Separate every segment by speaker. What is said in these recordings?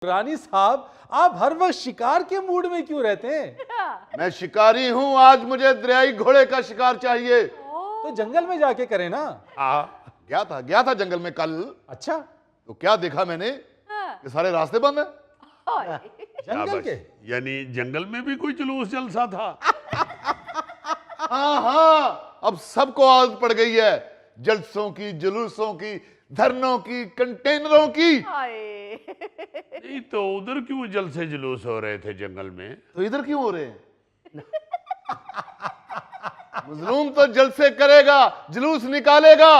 Speaker 1: रानी साहब, आप हर वक्त शिकार के मूड में क्यों रहते हैं?
Speaker 2: मैं शिकारी हूँ, आज मुझे दरियाई घोड़े का शिकार चाहिए।
Speaker 1: तो जंगल में जाके करें ना।
Speaker 2: गया था जंगल में कल।
Speaker 1: अच्छा,
Speaker 2: तो क्या देखा मैंने? ये सारे रास्ते बंद हैं।
Speaker 1: जंगल के?
Speaker 3: यानी जंगल में भी कोई जुलूस जलसा था?
Speaker 2: हाँ हाँ, अब सबको आदत पड़ गई है जलसों की, जुलूसों की, धरनों की, कंटेनरों की।
Speaker 3: नहीं तो उधर क्यों जलसे जुलूस हो रहे थे जंगल में?
Speaker 2: तो इधर क्यों हो रहे हैं? मजलूम तो जलसे करेगा, जुलूस निकालेगा।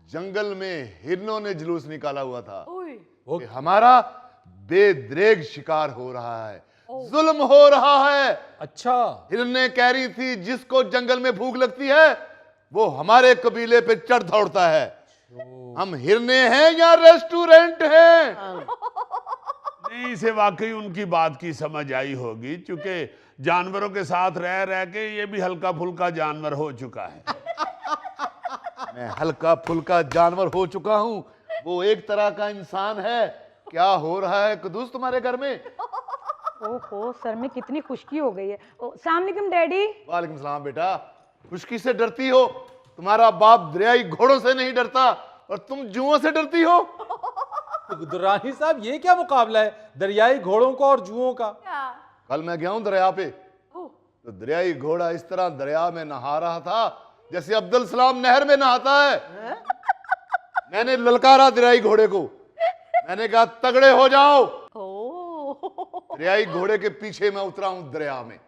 Speaker 2: जंगल में हिरनों ने जुलूस निकाला हुआ था कि हमारा बेदरेग शिकार हो रहा है, जुल्म हो रहा है।
Speaker 1: अच्छा,
Speaker 2: हिरने कह रही थी जिसको जंगल में भूख लगती है वो हमारे कबीले पे चढ़ दौड़ता है। हम हिरने हैं या रेस्टोरेंट हैं?
Speaker 3: नहीं, इसे वाकई उनकी बात की समझ आई होगी, क्योंकि जानवरों के साथ रह रह के ये भी हल्का फुल्का जानवर हो चुका है।
Speaker 2: मैं हल्का फुल्का जानवर हो चुका हूं, वो एक तरह का इंसान है। क्या हो रहा है कुदूस तुम्हारे घर में?
Speaker 4: ओहो, सर में कितनी खुशकी हो गई है। अस्सलाम वालेकुम डैडी।
Speaker 2: वालेकुम सलाम बेटा। खुशकी से डरती हो? तुम्हारा बाप दरियाई घोड़ों से नहीं डरता और तुम जुओं से डरती हो।
Speaker 1: तो रानी साहब, ये क्या मुकाबला है दरियाई घोड़ों का और जुओं का?
Speaker 2: कल मैं गया हूं दरिया पे, तो दरियाई घोड़ा इस तरह दरिया में नहा रहा था जैसे अब्दुल सलाम नहर में नहाता है। मैंने ललकारा दरियाई घोड़े को, मैंने कहा तगड़े हो जाओ। दरियाई घोड़े के पीछे मैं उतरा हूं दरिया में।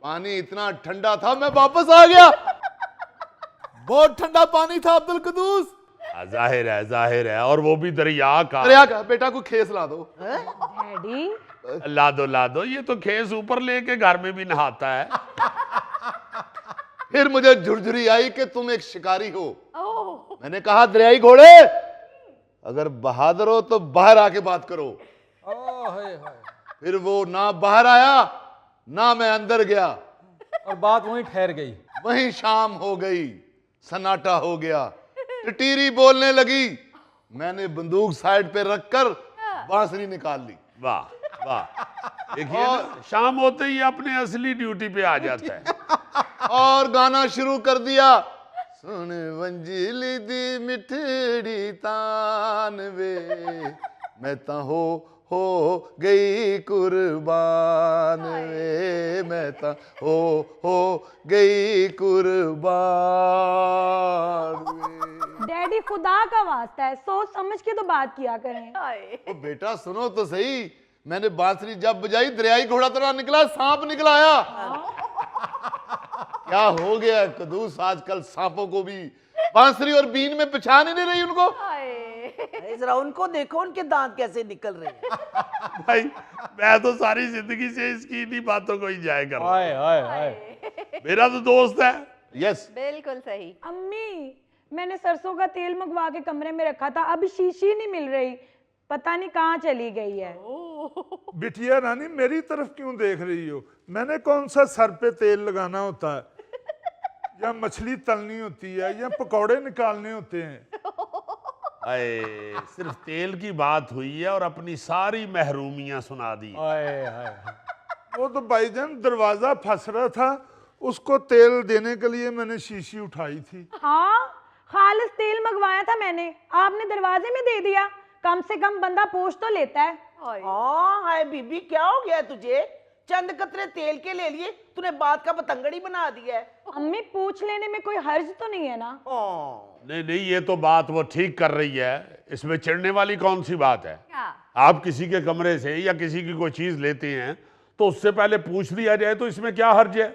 Speaker 2: पानी इतना ठंडा था मैं वापस आ गया। बहुत ठंडा पानी था अब्दुल कुदूस।
Speaker 3: जाहिर है, और वो भी दरिया का।
Speaker 2: दरिया का। बेटा को खेस ला दो।
Speaker 4: डैडी
Speaker 3: ला दो, ये तो खेस ऊपर लेके घर में भी नहाता है।
Speaker 2: फिर मुझे झुरझुरी आई कि तुम एक शिकारी हो। मैंने कहा दरियाई घोड़े, अगर बहादुर हो तो बाहर आके बात करो।
Speaker 1: हाय।
Speaker 2: फिर वो ना बाहर आया ना मैं अंदर गया,
Speaker 1: और बात वहीं ठहर गई।
Speaker 2: वहीं शाम हो गई, सन्नाटा हो गया, टिटीरी बोलने लगी। मैंने बंदूक साइड पे रखकर बांसुरी निकाल ली।
Speaker 3: वाह वाह, देखिए ना, शाम होते ही अपने असली ड्यूटी पे आ जाता है।
Speaker 2: और गाना शुरू कर दिया। सुन वंजीली दी मिठड़ी तान वे, मैं ता हो गई कुर्बान वे, मैं ता हो गई कुर्बान वे।
Speaker 4: डैडी, खुदा का वास्ता है, सोच समझ के तो बात किया करें।
Speaker 2: ओ बेटा सुनो तो सही, मैंने बांसुरी जब बजाई दरियाई घोड़ा तरह निकला, सांप निकल आया। क्या हो गया कदूस, आजकल सांपों को भी बांसुरी और बीन में पहचान ही नहीं रही उनको।
Speaker 5: जरा उनको देखो, उनके दांत कैसे निकल रहे हैं।
Speaker 3: भाई, मैं तो सारी जिंदगी से इसकी इन्हीं बातों को एंजॉय कर रहा हूं।
Speaker 1: हाय।
Speaker 3: मेरा तो दोस्त है।
Speaker 2: यस,
Speaker 6: बिल्कुल सही।
Speaker 4: अम्मी, मैंने सरसों का तेल मंगवा के कमरे में रखा था, अभी शीशी नहीं मिल रही, पता नहीं कहाँ चली गई है।
Speaker 7: बिटिया रानी, मेरी तरफ क्यों देख रही हो? मैंने कौन सा सर पे तेल लगाना होता है, या मछली तलनी होती है, या पकौड़े निकालने होते हैं?
Speaker 3: अरे, सिर्फ तेल की बात हुई है और अपनी सारी महरूमियां सुना दी।
Speaker 1: हाय।
Speaker 7: वो तो भाईजान दरवाजा फंस रहा था, उसको तेल देने के लिए मैंने शीशी उठाई थी।
Speaker 4: हाँ, खालिस तेल मंगवाया था मैंने, आपने दरवाजे में दे दिया। कम से कम बंदा पूछ तो लेता है।
Speaker 5: हाँ हाय बीबी, क्या हो गया तुझे? चंद कतरे तेल के ले लिए, तूने बात का बतंगड़ी बना दिया है।
Speaker 4: अम्मी, पूछ लेने में कोई हर्ज तो नहीं है ना?
Speaker 3: नहीं, ये तो बात वो ठीक कर रही है, इसमें चिढ़ने वाली कौन सी बात है? आप किसी के कमरे से या किसी की कोई चीज लेते हैं तो उससे पहले पूछ लिया जाए तो इसमें क्या हर्ज है?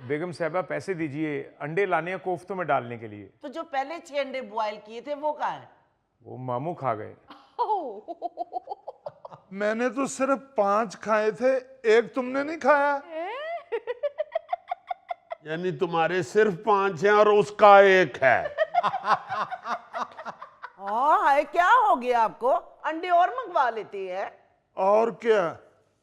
Speaker 8: बेगम साहबा, पैसे दीजिए, अंडे लाने हैं कोफ्तों में डालने के लिए।
Speaker 5: तो जो पहले 6 अंडे बॉयल किए थे वो कहाँ है?
Speaker 8: वो मामू खा गए।
Speaker 7: मैंने तो सिर्फ 5 खाए थे, एक तुमने नहीं खाया।
Speaker 3: यानी तुम्हारे सिर्फ 5 हैं और उसका 1 है।
Speaker 5: हाँ हाय, क्या हो गया आपको? अंडे और मंगवा लेते हैं।
Speaker 7: और क्या,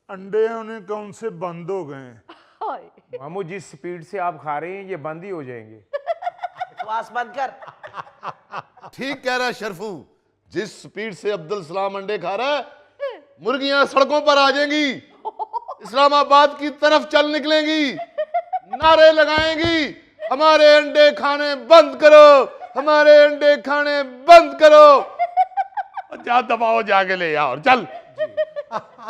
Speaker 7: अंडे उन्हें कौन से बंद हो गए।
Speaker 8: मामू, जिस स्पीड से आप खा रहे हैं ये बंद ही हो जाएंगे।
Speaker 5: बकवास बंद कर।
Speaker 2: ठीक कह रहा शरफू, जिस स्पीड से अब्दुल सलाम अंडे खा रहा है, मुर्गियां सड़कों पर आ जाएंगी, इस्लामाबाद की तरफ चल निकलेंगी, नारे लगाएंगी, हमारे अंडे खाने बंद करो, हमारे अंडे खाने बंद करो।
Speaker 3: जा दबाओ, जाके ले आओ, चल।